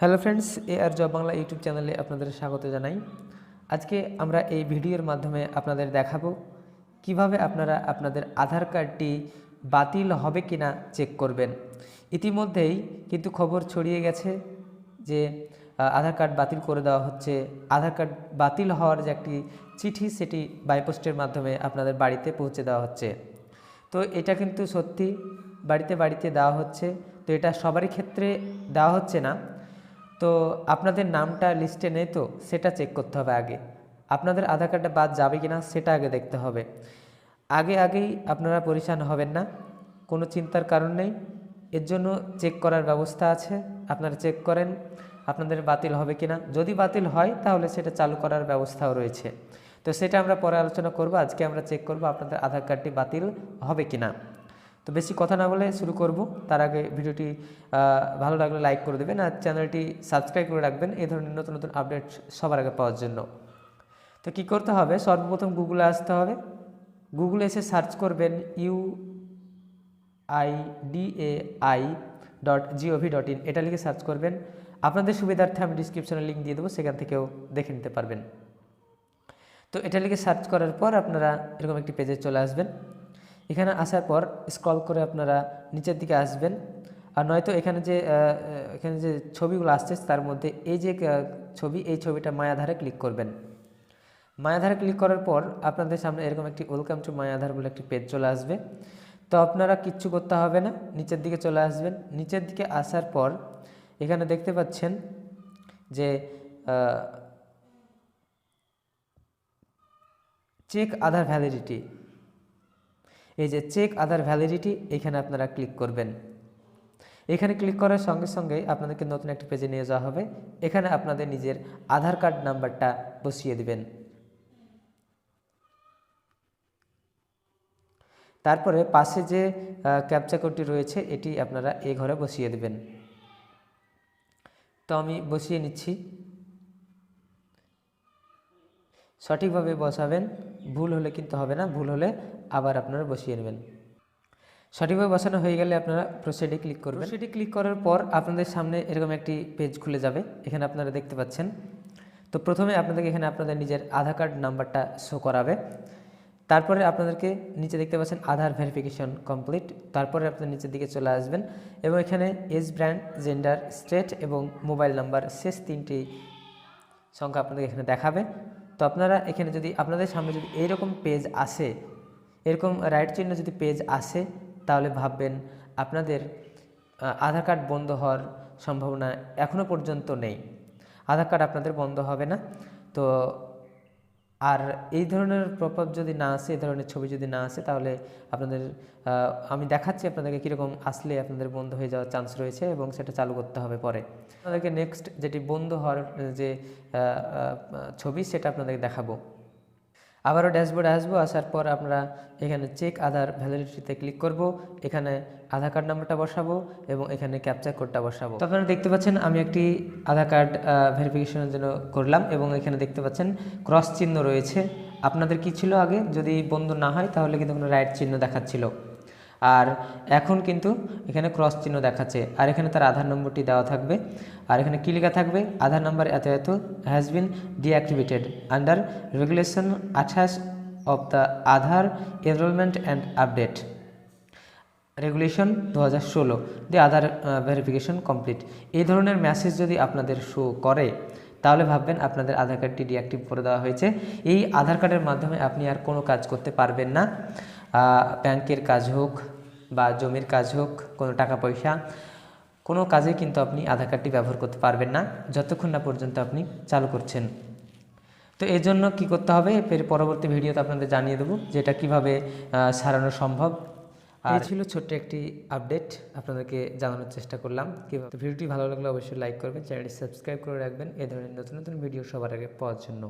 Hello friends, আর job Bangla YouTube চ্যানেলে আপনাদের স্বাগত জানাই। আজকে আমরা এই ভিডিওর মাধ্যমে আপনাদের দেখাবো কিভাবে আপনারা আপনাদের আধার কার্ডটি বাতিল হবে কিনা চেক করবেন। ইতিমধ্যেই কিন্তু খবর ছড়িয়ে গেছে যে আধার কার্ড বাতিল করে দেওয়া হচ্ছে। আধার কার্ড বাতিল হওয়ার যে একটি চিঠি, সেটি বাইপোস্টের মাধ্যমে আপনাদের বাড়িতে পৌঁছে দেওয়া হচ্ছে। তো এটা কিন্তু সত্যি বাড়িতে বাড়িতে দেওয়া হচ্ছে। তো এটা সবারই ক্ষেত্রে দেওয়া হচ্ছে না। তো আপনাদের নামটা লিস্টে নেই, তো সেটা চেক করতে হবে আগে। আপনাদের আধার কার্ডটা বাদ যাবে কিনা সেটা আগে দেখতে হবে। আগেই আপনারা পরেশান হবেন না, কোনো চিন্তার কারণ নেই। এর জন্য চেক করার ব্যবস্থা আছে, আপনারা চেক করেন আপনাদের বাতিল হবে কিনা। যদি বাতিল হয় তাহলে সেটা চালু করার ব্যবস্থাও রয়েছে। তো সেটা আমরা পরে আলোচনা করব। আজকে আমরা চেক করব আপনাদের আধার কার্ডটি বাতিল হবে কিনা। তো বেশি কথা না বলে শুরু করব। তার আগে ভিডিওটি ভালো লাগলে লাইক করে দেবেন আর চ্যানেলটি সাবস্ক্রাইব করে রাখবেন এই ধরনের নতুন নতুন আপডেট সবার আগে পাওয়ার জন্য। তো কী করতে হবে, সর্বপ্রথম গুগলে আসতে হবে। গুগলে এসে সার্চ করবেন UIDAI.gov.in, এটা লিখে সার্চ করবেন। আপনাদের সুবিধার্থে আমি ডিসক্রিপশনে লিঙ্ক দিয়ে দেবো, সেখান থেকেও দেখে নিতে পারবেন। তো এটা লিখে সার্চ করার পর আপনারা এরকম একটি পেজে চলে আসবেন। এখানে আসার পর স্ক্রল করে আপনারা নিচের দিকে আসবেন। আর নয়তো এখানে যে ছবিগুলো আসছে তার মধ্যে এই যে ছবি, এই ছবিটা মায়াধারে ক্লিক করবেন। মায়াধারে ক্লিক করার পর আপনাদের সামনে এরকম একটি ওয়েলকাম টু মায়াধার বলে একটি পেজ চলে আসবে। তো আপনারা কিচ্ছু করতে হবে না, নিচের দিকে চলে আসবেন। নিচের দিকে আসার পর এখানে দেখতে পাচ্ছেন যে চেক আধার ভ্যালিডিটি, এই যে চেক আধার ভ্যালিডিটি, এখানে আপনারা ক্লিক করবেন। এখানে ক্লিক করার সঙ্গে সঙ্গে আপনাদেরকে নতুন একটি পেজে নিয়ে যাওয়া হবে। এখানে আপনাদের নিজের আধার কার্ড নাম্বারটা বসিয়ে দিবেন। তারপরে পাশে যে ক্যাপচা কোডটি রয়েছে এটি আপনারা এই ঘরে বসিয়ে দেবেন। তো আমি বসিয়ে নিচ্ছি। সঠিকভাবে বসাবেন, ভুল হলে কিন্তু হবে না, ভুল হলে আবার আপনারা বসিয়ে নেবেন। সঠিকভাবে বসানো হয়ে গেলে আপনারা প্রসিডে ক্লিক করবেন। প্রসিডে ক্লিক করার পর আপনাদের সামনে এরকম একটি পেজ খুলে যাবে। এখানে আপনারা দেখতে পাচ্ছেন। তো প্রথমে আপনাদেরকে এখানে আপনাদের নিজের আধার কার্ড নাম্বারটা শো করাবে। তারপরে আপনাদেরকে নিচে দেখতে পাচ্ছেন আধার ভেরিফিকেশন কমপ্লিট। তারপরে আপনার নিচের দিকে চলে আসবেন এবং এখানে এজ, ব্র্যান্ড, জেন্ডার, স্টেট এবং মোবাইল নাম্বার, শেষ তিনটি সংখ্যা আপনাদের এখানে দেখাবে। তো আপনারা এখানে যদি আপনাদের সামনে যদি এইরকম পেজ আসে, এরকম রাইট চিহ্ন যদি পেজ আসে, তাহলে ভাববেন আপনাদের আধার কার্ড বন্ধ হওয়ার সম্ভাবনা এখনও পর্যন্ত নেই। আধার কার্ড আপনাদের বন্ধ হবে না। তো আর এই ধরনের প্রভাব যদি না আসে, এই ধরনের ছবি যদি না আসে, তাহলে আপনাদের আমি দেখাচ্ছি আপনাদেরকে কীরকম আসলে আপনাদের বন্ধ হয়ে যাওয়ার চান্স রয়েছে এবং সেটা চালু করতে হবে পরে। আপনাদেরকে নেক্সট যেটি বন্ধ হওয়ার যে ছবি, সেটা আপনাদেরকে দেখাবো। আবারও ড্যাশবোর্ডে আসবো। আসার পর আমরা এখানে চেক আধার ভ্যালিডিটিতে ক্লিক করব। এখানে আধার কার্ড নাম্বারটা বসাবো এবং এখানে ক্যাপচা কোডটা বসাবো। তো আপনারা দেখতে পাচ্ছেন আমি একটি আধার কার্ড ভেরিফিকেশনের জন্য করলাম এবং এখানে দেখতে পাচ্ছেন ক্রস চিহ্ন রয়েছে। আপনাদের কি ছিল আগে, যদি বন্ধ না হয় তাহলে কিন্তু কোনো রাইট চিহ্ন দেখাচ্ছিল, আর এখন কিন্তু এখানে ক্রস চিহ্ন দেখাচ্ছে। আর এখানে তার আধার নম্বরটি দেওয়া থাকবে। আর এখানে কী লেখা থাকবে, আধার নাম্বার এত এত has been deactivated under regulation 28 of the Aadhaar enrolment and update regulation 2016 the Aadhaar verification complete. এই ধরনের মেসেজ যদি আপনাদের শো করে তাহলে ভাববেন আপনাদের আধার কার্ডটি ডিঅ্যাক্টিভ করে দেওয়া হয়েছে। এই আধার কার্ডের মাধ্যমে আপনি আর কোনো কাজ করতে পারবেন না। ব্যাংকের কাজ হোক বা জমির কাজ হোক, কোনো টাকা পয়সা, কোনো কাজে কিন্তু আপনি আধার কার্ডটি ব্যবহার করতে পারবেন না যতক্ষণ না পর্যন্ত আপনি চালু করছেন। তো এর জন্য কী করতে হবে, পরবর্তী ভিডিওতে আপনাদের জানিয়ে দেবো যে এটা কীভাবে সারানো সম্ভব। আর ছিল ছোট্ট একটি আপডেট, আপনাদেরকে জানানোর চেষ্টা করলাম কীভাবে। ভিডিওটি ভালো লাগলে অবশ্যই লাইক করবেন, চ্যানেলটি সাবস্ক্রাইব করে রাখবেন এই ধরনের নতুন নতুন ভিডিও সবার আগে পাওয়ার জন্য।